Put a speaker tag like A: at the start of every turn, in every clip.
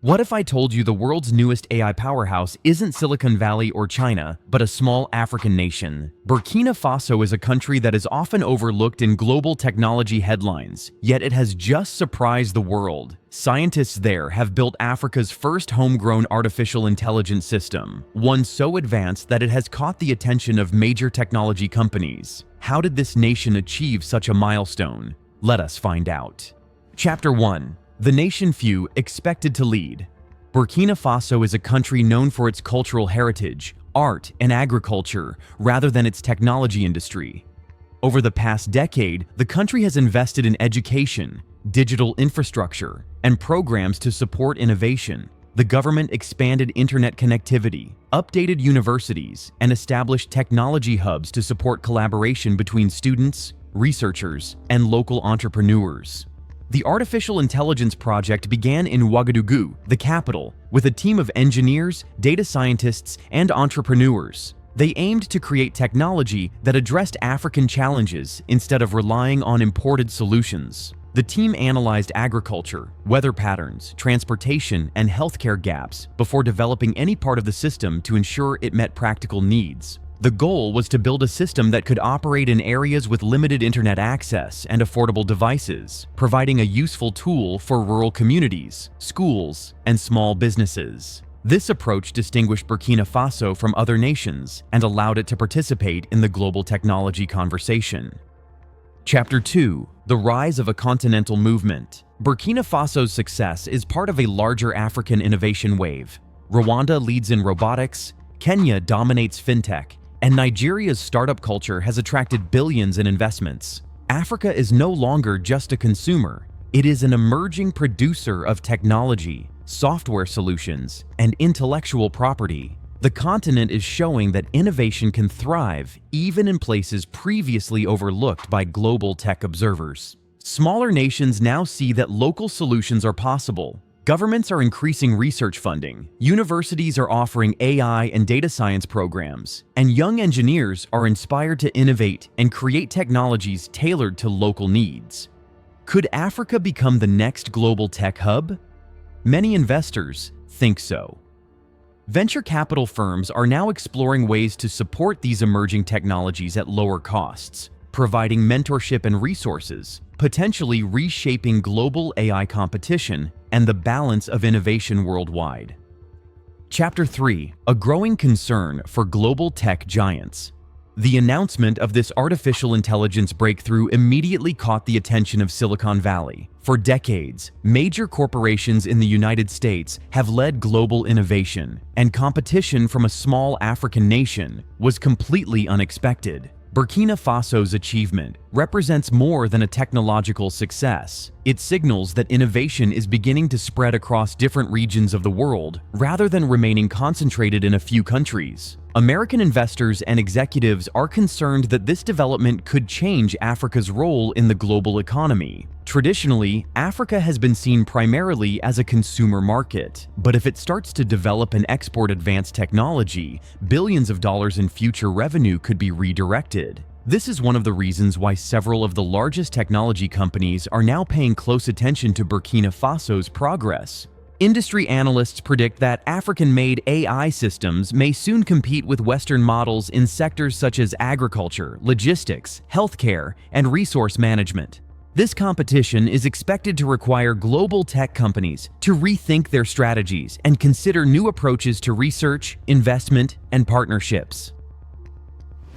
A: What if I told you the world's newest AI powerhouse isn't Silicon Valley or China, but a small African nation? Burkina Faso is a country that is often overlooked in global technology headlines, yet it has just surprised the world. Scientists there have built Africa's first homegrown artificial intelligence system, one so advanced that it has caught the attention of major technology companies. How did this nation achieve such a milestone? Let us find out. Chapter 1. The nation few expected to lead. Burkina Faso is a country known for its cultural heritage, art, and agriculture, rather than its technology industry. Over the past decade, the country has invested in education, digital infrastructure, and programs to support innovation. The government expanded internet connectivity, updated universities, and established technology hubs to support collaboration between students, researchers, and local entrepreneurs. The Artificial Intelligence Project began in Ouagadougou, the capital, with a team of engineers, data scientists, and entrepreneurs. They aimed to create technology that addressed African challenges instead of relying on imported solutions. The team analyzed agriculture, weather patterns, transportation, and healthcare gaps before developing any part of the system to ensure it met practical needs. The goal was to build a system that could operate in areas with limited internet access and affordable devices, providing a useful tool for rural communities, schools, and small businesses. This approach distinguished Burkina Faso from other nations and allowed it to participate in the global technology conversation. Chapter 2. The Rise of a Continental Movement. Burkina Faso's success is part of a larger African innovation wave. Rwanda leads in robotics, Kenya dominates fintech, and Nigeria's startup culture has attracted billions in investments. Africa is no longer just a consumer. It is an emerging producer of technology, software solutions, and intellectual property. The continent is showing that innovation can thrive even in places previously overlooked by global tech observers. Smaller nations now see that local solutions are possible. Governments are increasing research funding, universities are offering AI and data science programs, and young engineers are inspired to innovate and create technologies tailored to local needs. Could Africa become the next global tech hub? Many investors think so. Venture capital firms are now exploring ways to support these emerging technologies at lower costs, providing mentorship and resources, potentially reshaping global AI competition and the balance of innovation worldwide. Chapter 3. A growing concern for global tech giants. The announcement of this artificial intelligence breakthrough immediately caught the attention of Silicon Valley. For decades, major corporations in the United States have led global innovation, and competition from a small African nation was completely unexpected. Burkina Faso's achievement represents more than a technological success. It signals that innovation is beginning to spread across different regions of the world rather than remaining concentrated in a few countries. American investors and executives are concerned that this development could change Africa's role in the global economy. Traditionally, Africa has been seen primarily as a consumer market, but if it starts to develop and export advanced technology, billions of dollars in future revenue could be redirected. This is one of the reasons why several of the largest technology companies are now paying close attention to Burkina Faso's progress. Industry analysts predict that African-made AI systems may soon compete with Western models in sectors such as agriculture, logistics, healthcare, and resource management. This competition is expected to require global tech companies to rethink their strategies and consider new approaches to research, investment, and partnerships.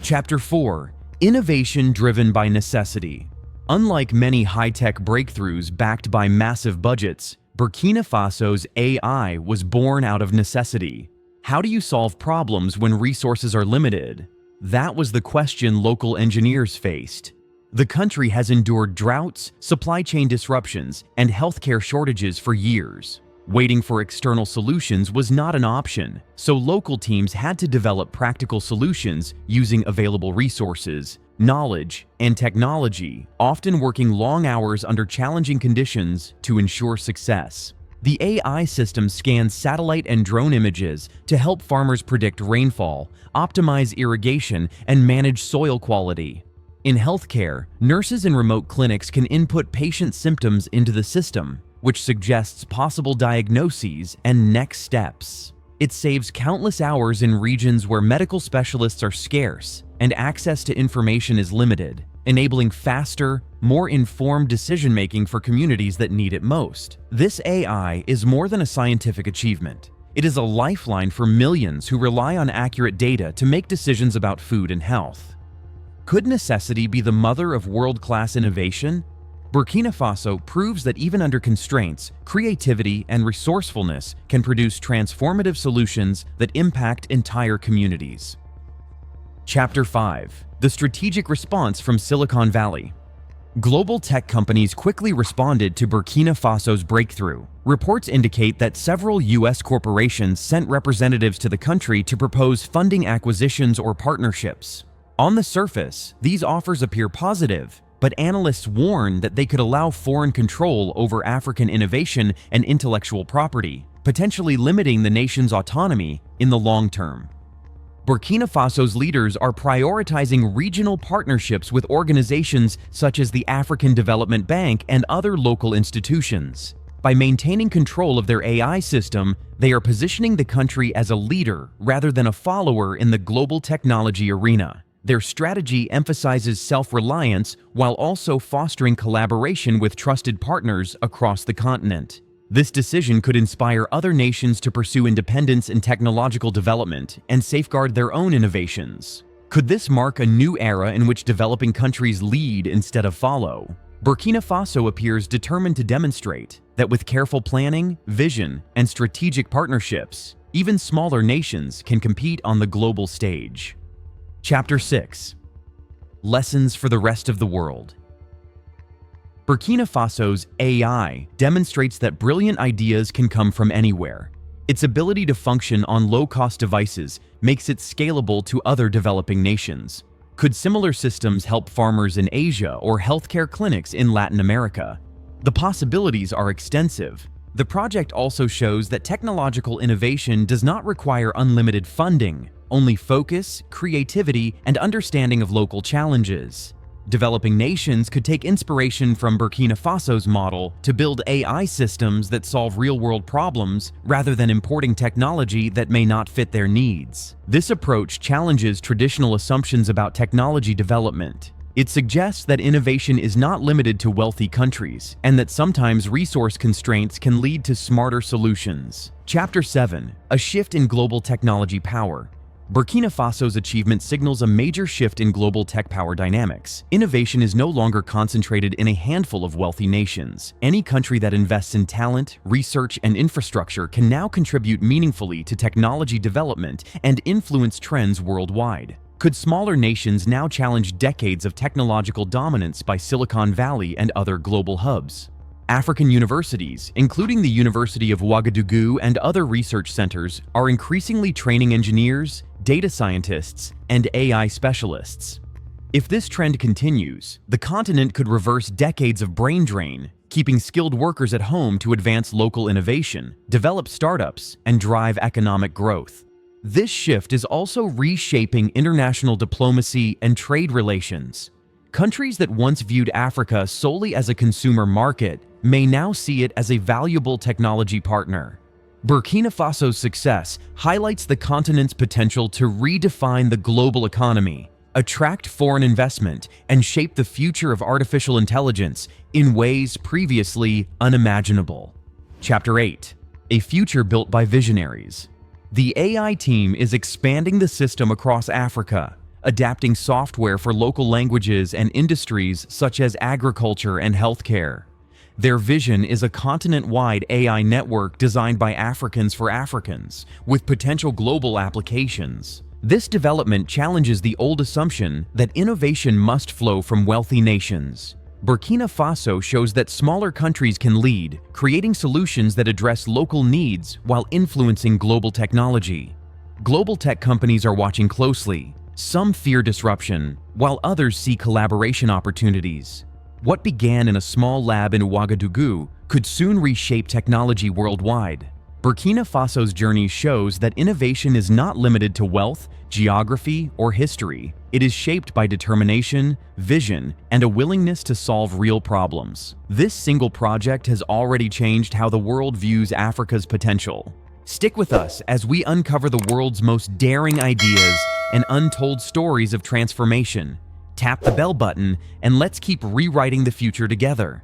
A: Chapter 4. Innovation driven by necessity. Unlike many high-tech breakthroughs backed by massive budgets, Burkina Faso's AI was born out of necessity. How do you solve problems when resources are limited? That was the question local engineers faced. The country has endured droughts, supply chain disruptions, and healthcare shortages for years. Waiting for external solutions was not an option, so local teams had to develop practical solutions using available resources, knowledge, and technology, often working long hours under challenging conditions to ensure success. The AI system scans satellite and drone images to help farmers predict rainfall, optimize irrigation, and manage soil quality. In healthcare, nurses in remote clinics can input patient symptoms into the system. which suggests possible diagnoses and next steps. It saves countless hours in regions where medical specialists are scarce and access to information is limited, enabling faster, more informed decision-making for communities that need it most. This AI is more than a scientific achievement. It is a lifeline for millions who rely on accurate data to make decisions about food and health. Could necessity be the mother of world-class innovation? Burkina Faso proves that even under constraints, creativity and resourcefulness can produce transformative solutions that impact entire communities. Chapter 5: The Strategic Response from Silicon Valley. Global tech companies quickly responded to Burkina Faso's breakthrough. Reports indicate that several U.S. corporations sent representatives to the country to propose funding acquisitions or partnerships. On the surface, these offers appear positive, but analysts warn that they could allow foreign control over African innovation and intellectual property, potentially limiting the nation's autonomy in the long term. Burkina Faso's leaders are prioritizing regional partnerships with organizations such as the African Development Bank and other local institutions. By maintaining control of their AI system, they are positioning the country as a leader rather than a follower in the global technology arena. Their strategy emphasizes self-reliance while also fostering collaboration with trusted partners across the continent. This decision could inspire other nations to pursue independence in technological development and safeguard their own innovations. Could this mark a new era in which developing countries lead instead of follow? Burkina Faso appears determined to demonstrate that with careful planning, vision, and strategic partnerships, even smaller nations can compete on the global stage. Chapter 6: Lessons for the Rest of the World. Burkina Faso's AI demonstrates that brilliant ideas can come from anywhere. Its ability to function on low-cost devices makes it scalable to other developing nations. Could similar systems help farmers in Asia or healthcare clinics in Latin America? The possibilities are extensive. The project also shows that technological innovation does not require unlimited funding, only focus, creativity, and understanding of local challenges. Developing nations could take inspiration from Burkina Faso's model to build AI systems that solve real-world problems rather than importing technology that may not fit their needs. This approach challenges traditional assumptions about technology development. It suggests that innovation is not limited to wealthy countries, and that sometimes resource constraints can lead to smarter solutions. Chapter 7: A Shift in Global Technology Power. Burkina Faso's achievement signals a major shift in global tech power dynamics. Innovation is no longer concentrated in a handful of wealthy nations. Any country that invests in talent, research, and infrastructure can now contribute meaningfully to technology development and influence trends worldwide. Could smaller nations now challenge decades of technological dominance by Silicon Valley and other global hubs? African universities, including the University of Ouagadougou and other research centers, are increasingly training engineers, data scientists, and AI specialists. If this trend continues, the continent could reverse decades of brain drain, keeping skilled workers at home to advance local innovation, develop startups, and drive economic growth. This shift is also reshaping international diplomacy and trade relations. Countries that once viewed Africa solely as a consumer market may now see it as a valuable technology partner. Burkina Faso's success highlights the continent's potential to redefine the global economy, attract foreign investment, and shape the future of artificial intelligence in ways previously unimaginable. Chapter 8: A Future Built by Visionaries. The AI team is expanding the system across Africa, adapting software for local languages and industries such as agriculture and healthcare. Their vision is a continent-wide AI network designed by Africans for Africans, with potential global applications. This development challenges the old assumption that innovation must flow from wealthy nations. Burkina Faso shows that smaller countries can lead, creating solutions that address local needs while influencing global technology. Global tech companies are watching closely. Some fear disruption, while others see collaboration opportunities. What began in a small lab in Ouagadougou could soon reshape technology worldwide. Burkina Faso's journey shows that innovation is not limited to wealth, geography, or history. It is shaped by determination, vision, and a willingness to solve real problems. This single project has already changed how the world views Africa's potential. Stick with us as we uncover the world's most daring ideas and untold stories of transformation. Tap the bell button and let's keep rewriting the future together.